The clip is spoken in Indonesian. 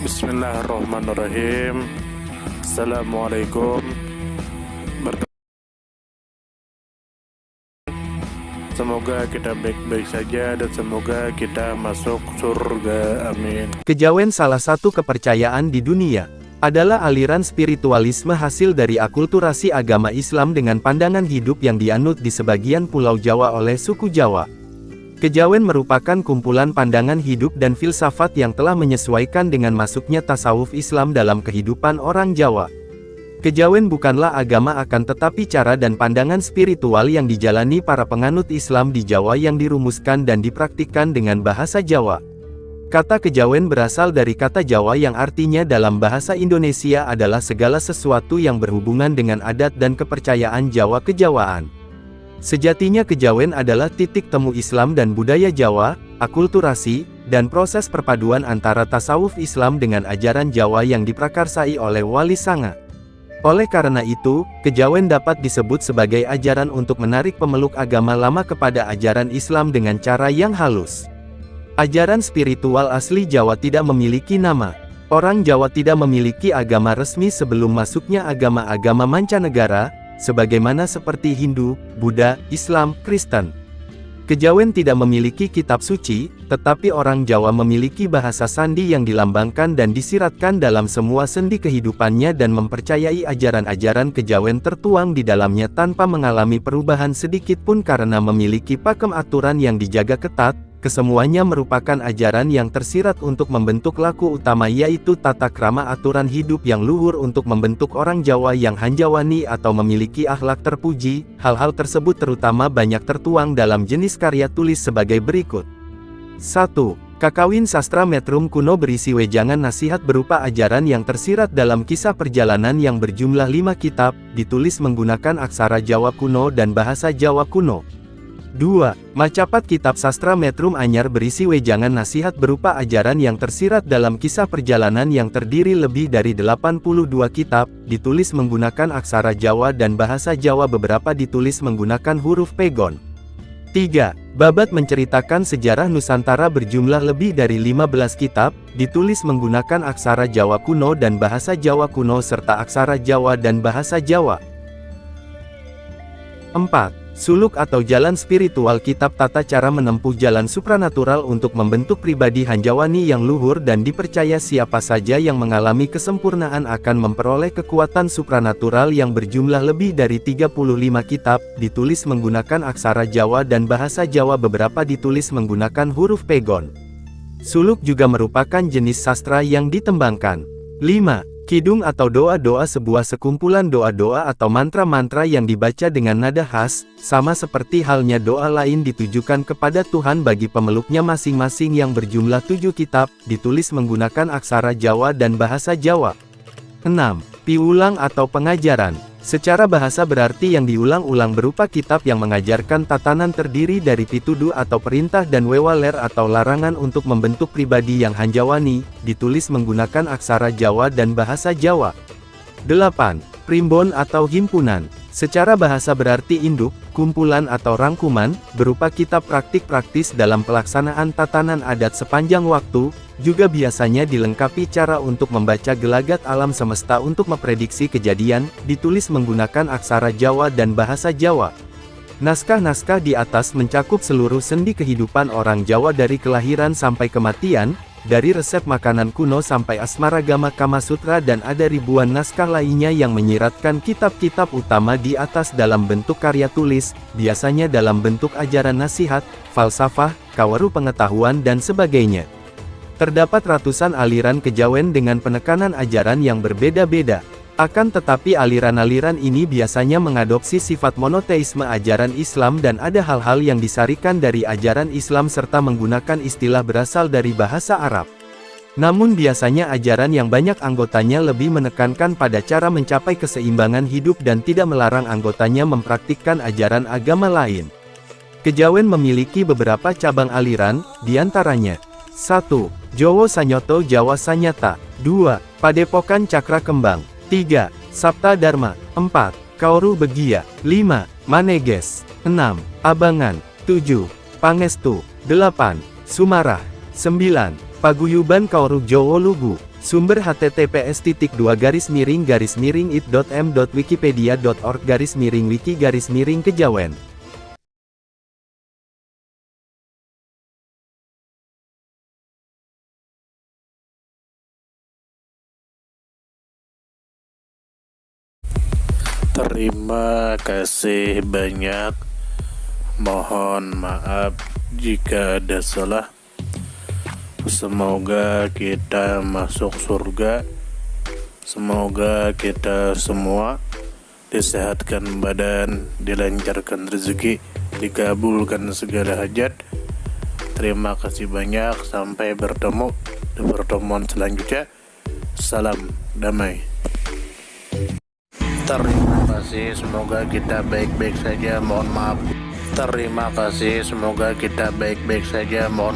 Bismillahirrahmanirrahim. Assalamualaikum. Semoga kita baik-baik saja dan semoga kita masuk surga. Amin. Kejawen, salah satu kepercayaan di dunia, adalah aliran spiritualisme hasil dari akulturasi agama Islam dengan pandangan hidup yang dianut di sebagian Pulau Jawa oleh suku Jawa. Kejawen merupakan kumpulan pandangan hidup dan filsafat yang telah menyesuaikan dengan masuknya tasawuf Islam dalam kehidupan orang Jawa. Kejawen bukanlah agama, akan tetapi cara dan pandangan spiritual yang dijalani para penganut Islam di Jawa yang dirumuskan dan dipraktikkan dengan bahasa Jawa. Kata kejawen berasal dari kata Jawa yang artinya dalam bahasa Indonesia adalah segala sesuatu yang berhubungan dengan adat dan kepercayaan Jawa kejawaan. Sejatinya kejawen adalah titik temu Islam dan budaya Jawa, akulturasi, dan proses perpaduan antara tasawuf Islam dengan ajaran Jawa yang diprakarsai oleh Wali Sanga. Oleh karena itu, kejawen dapat disebut sebagai ajaran untuk menarik pemeluk agama lama kepada ajaran Islam dengan cara yang halus. Ajaran spiritual asli Jawa tidak memiliki nama. Orang Jawa tidak memiliki agama resmi sebelum masuknya agama-agama mancanegara, sebagaimana seperti Hindu, Buddha, Islam, Kristen. Kejawen tidak memiliki kitab suci, tetapi orang Jawa memiliki bahasa sandi yang dilambangkan dan disiratkan dalam semua sendi kehidupannya dan mempercayai ajaran-ajaran kejawen tertuang di dalamnya tanpa mengalami perubahan sedikit pun karena memiliki pakem aturan yang dijaga ketat. Kesemuanya merupakan ajaran yang tersirat untuk membentuk laku utama, yaitu tata krama aturan hidup yang luhur untuk membentuk orang Jawa yang hanjawani atau memiliki akhlak terpuji. Hal-hal tersebut terutama banyak tertuang dalam jenis karya tulis sebagai berikut. 1. Kakawin Sastra Metrum Kuno berisi wejangan nasihat berupa ajaran yang tersirat dalam kisah perjalanan yang berjumlah 5 kitab, ditulis menggunakan aksara Jawa kuno dan bahasa Jawa kuno. 2. Macapat Kitab Sastra Metrum Anyar berisi wejangan nasihat berupa ajaran yang tersirat dalam kisah perjalanan yang terdiri lebih dari 82 kitab, ditulis menggunakan aksara Jawa dan bahasa Jawa, beberapa ditulis menggunakan huruf pegon. 3. Babat menceritakan sejarah Nusantara berjumlah lebih dari 15 kitab, ditulis menggunakan aksara Jawa kuno dan bahasa Jawa kuno serta aksara Jawa dan bahasa Jawa. 4. Suluk atau Jalan Spiritual, kitab tata cara menempuh jalan supranatural untuk membentuk pribadi hanjawani yang luhur dan dipercaya siapa saja yang mengalami kesempurnaan akan memperoleh kekuatan supranatural yang berjumlah lebih dari 35 kitab, ditulis menggunakan aksara Jawa dan bahasa Jawa, beberapa ditulis menggunakan huruf pegon. Suluk juga merupakan jenis sastra yang ditembangkan. 5. Kidung atau doa-doa, sebuah sekumpulan doa-doa atau mantra-mantra yang dibaca dengan nada khas, sama seperti halnya doa lain ditujukan kepada Tuhan bagi pemeluknya masing-masing yang berjumlah 7 kitab, ditulis menggunakan aksara Jawa dan bahasa Jawa. 6. Piulang atau pengajaran. Secara bahasa berarti yang diulang-ulang berupa kitab yang mengajarkan tatanan terdiri dari pituduh atau perintah dan wewaler atau larangan untuk membentuk pribadi yang hanjawani, ditulis menggunakan aksara Jawa dan bahasa Jawa. 8. Primbon atau himpunan. Secara bahasa berarti induk, kumpulan atau rangkuman, berupa kitab praktik-praktis dalam pelaksanaan tatanan adat sepanjang waktu, juga biasanya dilengkapi cara untuk membaca gelagat alam semesta untuk memprediksi kejadian, ditulis menggunakan aksara Jawa dan bahasa Jawa. Naskah-naskah di atas mencakup seluruh sendi kehidupan orang Jawa dari kelahiran sampai kematian, dari resep makanan kuno sampai asmaragama Kama Sutra, dan ada ribuan naskah lainnya yang menyiratkan kitab-kitab utama di atas dalam bentuk karya tulis, biasanya dalam bentuk ajaran nasihat, falsafah, kawaru pengetahuan dan sebagainya. Terdapat ratusan aliran kejawen dengan penekanan ajaran yang berbeda-beda. Akan tetapi aliran-aliran ini biasanya mengadopsi sifat monoteisme ajaran Islam dan ada hal-hal yang disarikan dari ajaran Islam serta menggunakan istilah berasal dari bahasa Arab. Namun biasanya ajaran yang banyak anggotanya lebih menekankan pada cara mencapai keseimbangan hidup dan tidak melarang anggotanya mempraktikkan ajaran agama lain. Kejawen memiliki beberapa cabang aliran, diantaranya 1. Jowo Sanyoto Jawa Sanyata. 2. Padepokan Cakra Kembang. 3. Sabta Dharma. 4. Kauru Begia. 5. Maneges. 6. Abangan. 7. Pangestu. 8. Sumarah. 9. Paguyuban Kauru Jowo Lugu. Sumber https://it.m.wikipedia.org/wiki-kejawen. Terima kasih banyak. Mohon maaf jika ada salah. Semoga kita masuk surga. Semoga kita semua disehatkan badan, dilancarkan rezeki, dikabulkan segala hajat. Terima kasih banyak. Sampai bertemu di pertemuan selanjutnya. Salam damai. Terima kasih. Semoga kita baik-baik saja. Mohon maaf. Terima kasih. Semoga kita baik-baik saja. Mohon maaf.